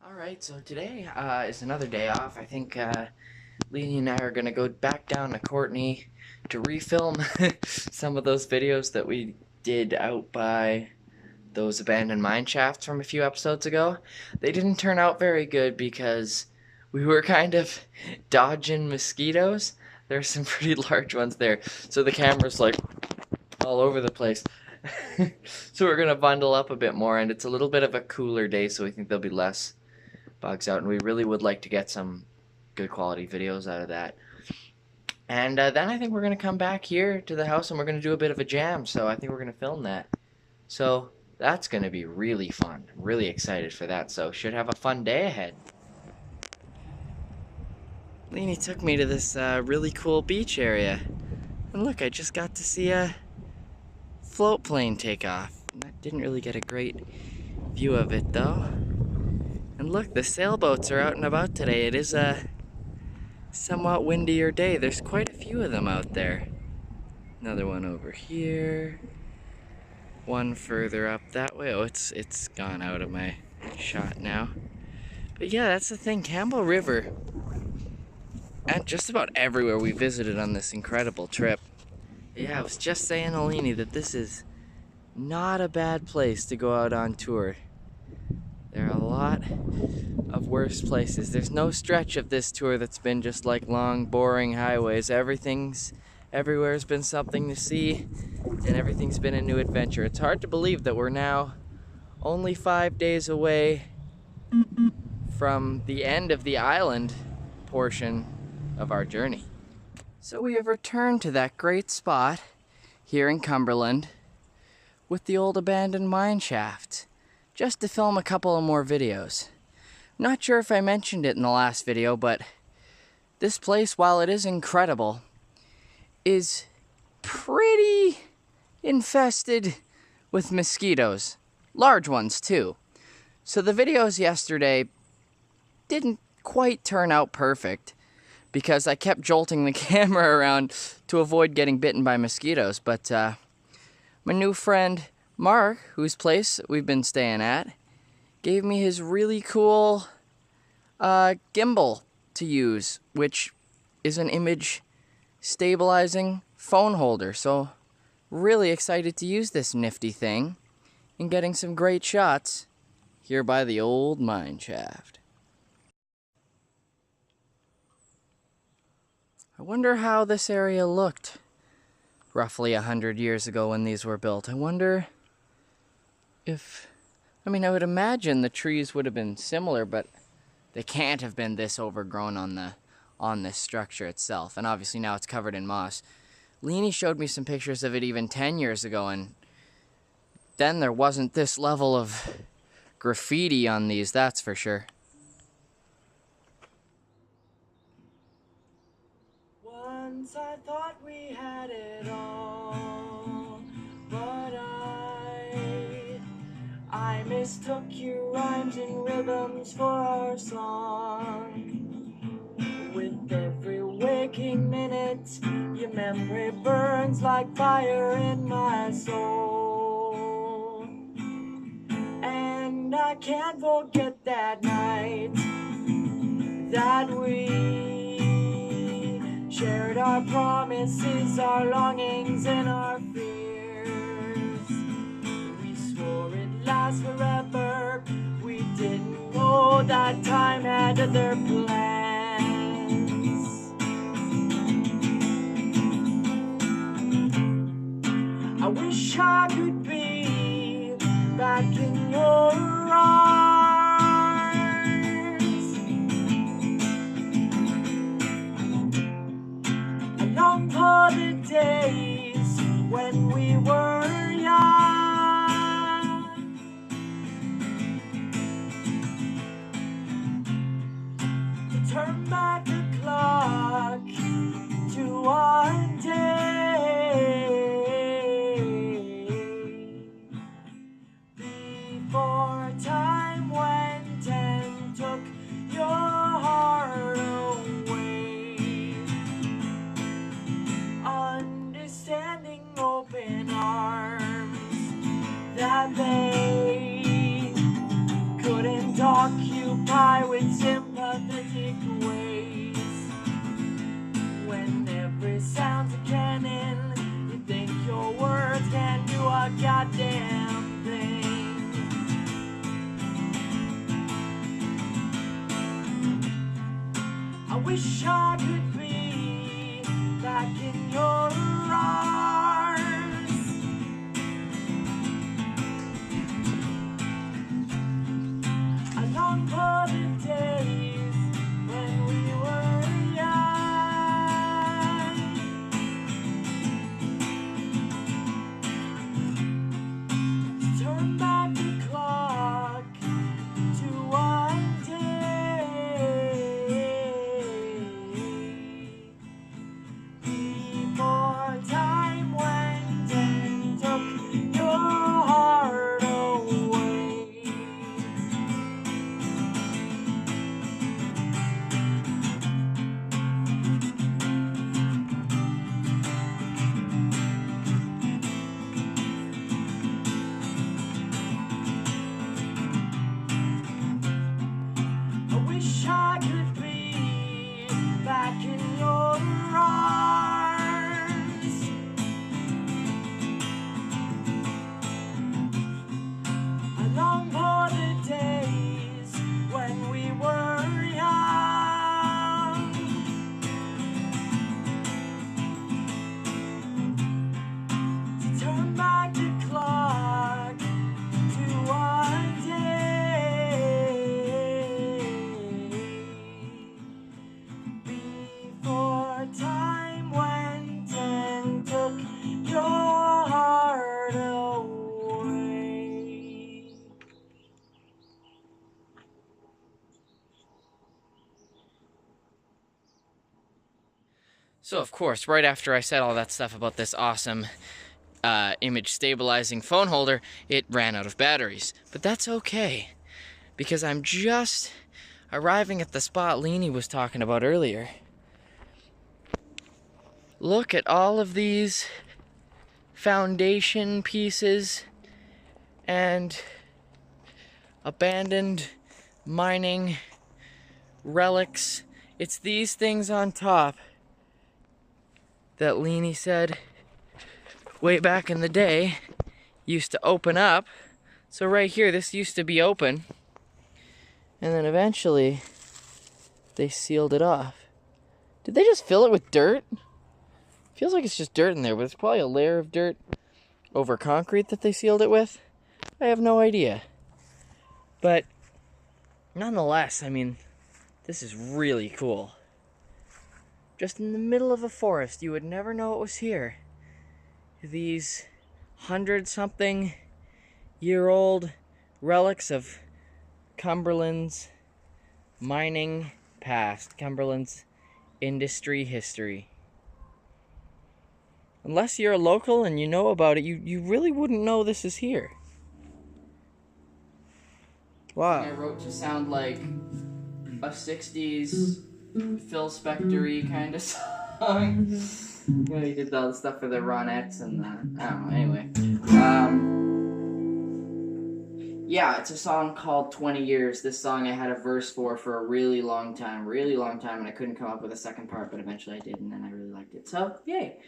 Alright, so today is another day off. I think Leenie and I are going to go back down to Courtney to refilm some of those videos that we did out by those abandoned mine shafts from a few episodes ago. They didn't turn out very good because we were kind of dodging mosquitoes. There's some pretty large ones there, so the camera's like all over the place. So we're going to bundle up a bit more, and it's a little bit of a cooler day, so we think there'll be less bugs out, and we really would like to get some good quality videos out of that. And then I think we're going to come back here to the house and we're going to do a bit of a jam, so I think we're going to film that. So that's going to be really fun. I'm really excited for that, so should have a fun day ahead. Leenie took me to this really cool beach area, and look, I just got to see a float plane take off. I didn't really get a great view of it though. And look, the sailboats are out and about today. It is a somewhat windier day. There's quite a few of them out there. Another one over here. One further up that way. Oh, it's gone out of my shot now. But yeah, that's the thing. Campbell River, and just about everywhere we visited on this incredible trip. Yeah, I was just saying to Leenie that this is not a bad place to go out on tour. There are a lot of worse places. There's no stretch of this tour that's been just like long, boring highways. Everywhere's been something to see, and everything's been a new adventure. It's hard to believe that we're now only 5 days away from the end of the island portion of our journey. So we have returned to that great spot here in Cumberland with the old abandoned mine shaft, just to film a couple of more videos. Not sure if I mentioned it in the last video, but this place, while it is incredible, is pretty infested with mosquitoes. Large ones, too. So the videos yesterday didn't quite turn out perfect because I kept jolting the camera around to avoid getting bitten by mosquitoes. But my new friend Mark, whose place we've been staying at, gave me his really cool gimbal to use, which is an image stabilizing phone holder. So really excited to use this nifty thing and getting some great shots here by the old mine shaft. I wonder how this area looked roughly 100 years ago when these were built. I wonder if, I would imagine the trees would have been similar, but they can't have been this overgrown on this structure itself. And obviously now it's covered in moss. Leenie showed me some pictures of it even 10 years ago, and then there wasn't this level of graffiti on these, that's for sure. Once I thought we had it all, but I mistook your rhymes and rhythms for our song. With every waking minute, your memory burns like fire in my soul. And I can't forget that night that we shared our promises, our longings, and our fears. We swore it'd last forever. We didn't know that time had other plans. I wish I could be back in your arms. I long for the days when we were young, to turn preoccupied with sympathetic ways. When every sound's a cannon, you think your words can do a goddamn thing. I wish I could be back in your arms. I long for the days when we were young. To turn back the clock to one day before time went and took your heart away. I wish I could be back in your arms. I long for the days when we were young. To turn back the clock to one day before time went and took your heart away. So of course, right after I said all that stuff about this awesome image stabilizing phone holder, it ran out of batteries. But that's okay, because I'm just arriving at the spot Leenie was talking about earlier. Look at all of these foundation pieces and abandoned mining relics. It's these things on top that Leenie said way back in the day used to open up. So right here, this used to be open, and then eventually they sealed it off. Did they just fill it with dirt? Feels like it's just dirt in there, but it's probably a layer of dirt over concrete that they sealed it with. I have no idea. But nonetheless, I mean, this is really cool. Just in the middle of a forest, you would never know it was here. These 100-something-year-old relics of Cumberland's mining past, Cumberland's industry history. Unless you're a local and you know about it, you really wouldn't know this is here. Wow. I wrote to sound like a 60s Phil Spector-y kind of song. You know, he did all the stuff for the Ronettes and the, I don't know, anyway. Yeah, it's a song called 20 Years. This song I had a verse for a really long time, and I couldn't come up with a second part, but eventually I did, and then I really liked it. So, yay.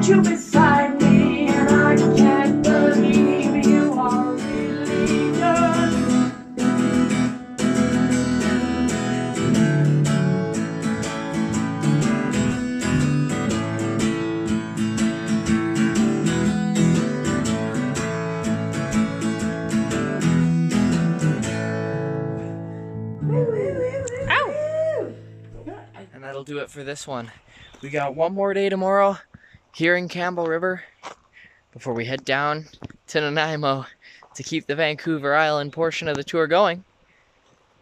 you beside me, and I can't believe you are really done. And that'll do it for this one. We got one more day tomorrow here in Campbell River before we head down to Nanaimo to keep the Vancouver Island portion of the tour going.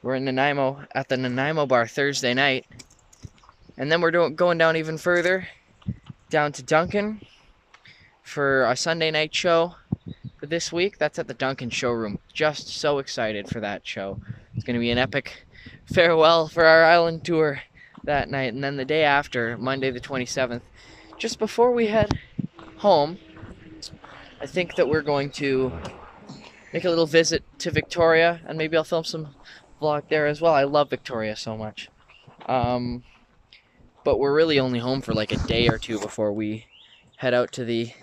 We're in Nanaimo at the Nanaimo bar Thursday night. And then we're going down even further, down to Duncan for a Sunday night show for this week. That's at the Duncan Showroom. Just so excited for that show. It's going to be an epic farewell for our island tour that night. And then the day after, Monday the 27th, just before we head home, I think that we're going to make a little visit to Victoria, and maybe I'll film some vlog there as well. I love Victoria so much. But we're really only home for like a day or two before we head out to the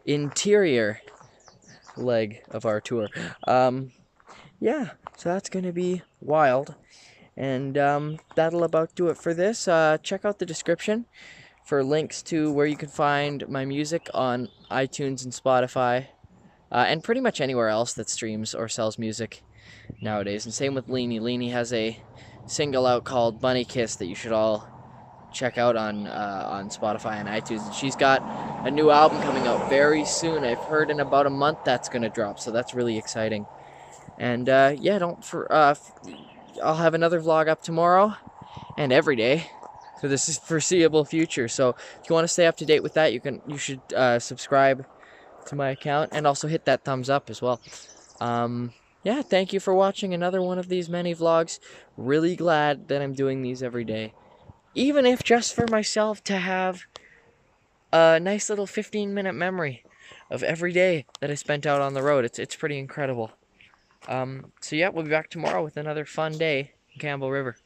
interior leg of our tour. Yeah, so that's going to be wild. And that'll about do it for this. Check out the description for links to where you can find my music on iTunes and Spotify, and pretty much anywhere else that streams or sells music nowadays. And same with Leenie. Leenie has a single out called Bunnykiss that you should all check out on Spotify and iTunes. And she's got a new album coming out very soon. I've heard in about a month that's going to drop, so that's really exciting. And yeah, I'll have another vlog up tomorrow and every day for this foreseeable future. So if you want to stay up to date with that, you should subscribe to my account and also hit that thumbs up as well. Yeah, thank you for watching another one of these many vlogs. Really glad that I'm doing these every day, even if just for myself to have a nice little 15-minute memory of every day that I spent out on the road. It's pretty incredible. So yeah, we'll be back tomorrow with another fun day in Campbell River.